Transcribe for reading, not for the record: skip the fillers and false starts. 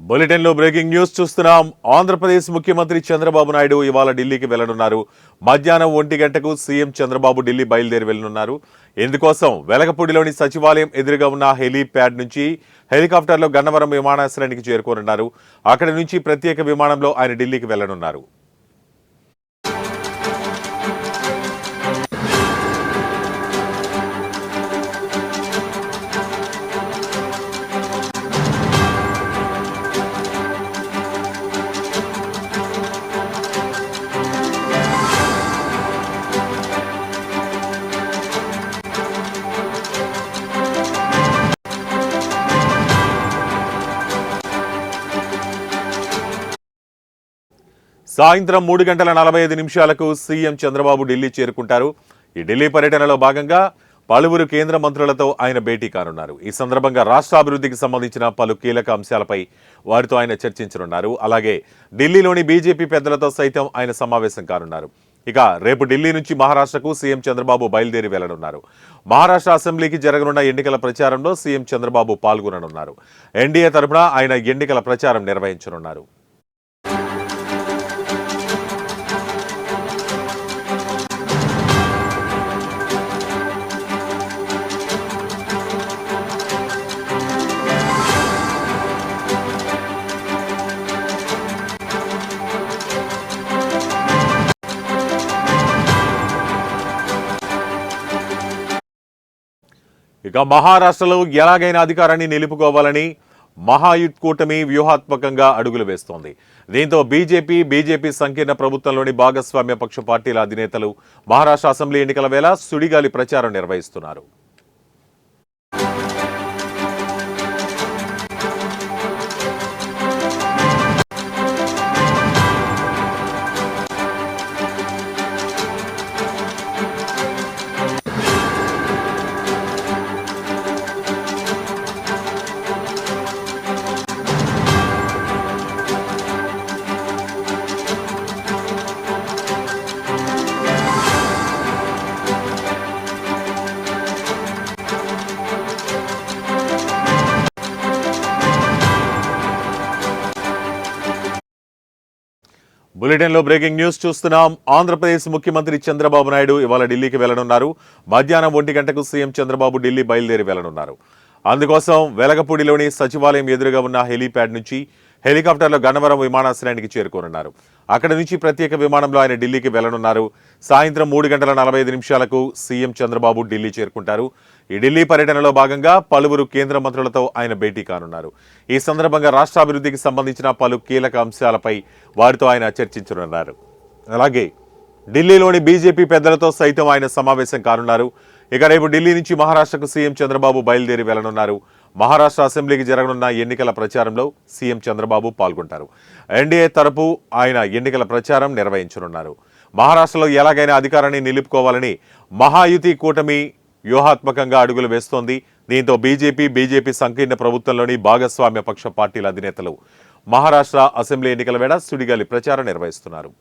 బులెటిన్లో breaking news చూస్తున్నాం. ఆంధ్రప్రదేశ్ ముఖ్యమంత్రి చంద్రబాబు నాయుడు ఇవాళ ఢిల్లీకి వెళ్లనున్నారు. మధ్యాహ్నం 1 గంటకు సీఎం చంద్రబాబు ఢిల్లీ బయలుదేరి వెళ్లనున్నారు. ఇందుకోసం వెలగపూడిలోని సచివాలయం ఎదురుగా ఉన్న హెలీప్యాడ్ నుంచి హెలికాప్టర్లో గన్నవరం విమానాశ్రయానికి చేరుకోనున్నారు. అక్కడి నుంచి ప్రత్యేక విమానంలో ఆయన ఢిల్లీకి వెళ్లనున్నారు. సాయంత్రం 3:45 సీఎం చంద్రబాబు ఢిల్లీ చేరుకుంటారు. ఈ ఢిల్లీ పర్యటనలో భాగంగా పలువురు కేంద్ర మంత్రులతో ఆయన భేటీ కానున్నారు. ఈ సందర్భంగా రాష్ట్ర అభివృద్ధికి సంబంధించిన పలు కీలక అంశాలపై వారితో ఆయన చర్చించనున్నారు. అలాగే ఢిల్లీలోని బీజేపీ పెద్దలతో సైతం ఆయన సమావేశం కానున్నారు. ఇక రేపు ఢిల్లీ నుంచి మహారాష్ట్రకు సీఎం చంద్రబాబు బయలుదేరి వెళ్లనున్నారు. మహారాష్ట్ర అసెంబ్లీకి జరగనున్న ఎన్నికల ప్రచారంలో సీఎం చంద్రబాబు పాల్గొననున్నారు. ఎన్డీఏ తరఫున ఆయన ఎన్నికల ప్రచారం నిర్వహించనున్నారు. ఇక మహారాష్ట్రలో ఎలాగైనా అధికారాన్ని నిలుపుకోవాలని మహాయుత్ కూటమి వ్యూహాత్మకంగా అడుగులు వేస్తోంది. దీంతో బీజేపీ సంకీర్ణ ప్రభుత్వంలోని భాగస్వామ్య పక్ష పార్టీల అధినేతలు మహారాష్ట్ర అసెంబ్లీ ఎన్నికల వేళ సుడిగాలి ప్రచారం నిర్వహిస్తున్నారు. బులెటిన్లో బ్రేకింగ్ న్యూస్ చూస్తున్నాం. ఆంధ్రప్రదేశ్ ముఖ్యమంత్రి చంద్రబాబు నాయుడు ఇవాళ ఢిల్లీకి వెళ్లనున్నారు. మధ్యాహ్నం 1 గంటకు సీఎం చంద్రబాబు ఢిల్లీ బయలుదేరి వెళ్లనున్నారు. అందుకోసం వెలగపూడిలోని సచివాలయం ఎదురుగా ఉన్న హెలీప్యాడ్ నుంచి హెలికాప్టర్లో గన్నవరం విమానాశ్రయానికి చేరుకోనున్నారు. అక్కడి నుంచి ప్రత్యేక విమానంలో ఆయన ఢిల్లీకి వెళ్లనున్నారు. సాయంత్రం 3:45 సీఎం చంద్రబాబు ఢిల్లీ చేరుకుంటారు. ఈ ఢిల్లీ పర్యటనలో భాగంగా పలువురు కేంద్ర మంత్రులతో ఆయన భేటీ కానున్నారు. ఈ సందర్భంగా రాష్ట్ర అభివృద్ధికి సంబంధించిన పలు కీలక అంశాలపై వారితో ఆయన చర్చించనున్నారు. అలాగే ఢిల్లీలోని బీజేపీ పెద్దలతో సైతం ఆయన సమావేశం కానున్నారు. ఇక రేపు ఢిల్లీ నుంచి మహారాష్ట్రకు సీఎం చంద్రబాబు బయలుదేరి వెళ్లనున్నారు. మహారాష్ట్ర అసెంబ్లీకి జరగనున్న ఎన్నికల ప్రచారంలో సీఎం చంద్రబాబు పాల్గొంటారు. ఎన్డీఏ తరపు ఆయన ఎన్నికల ప్రచారం నిర్వహించనున్నారు. మహారాష్ట్రలో ఎలాగైనా అధికారాన్ని నిలుపుకోవాలని మహాయుతి కూటమి వ్యూహాత్మకంగా అడుగులు వేస్తోంది. దీంతో బీజేపీ సంకీర్ణ ప్రభుత్వంలోని భాగస్వామ్య పక్ష పార్టీల అధినేతలు మహారాష్ట్ర అసెంబ్లీ ఎన్నికల వేళ సుడిగాలి ప్రచారం నిర్వహిస్తున్నారు.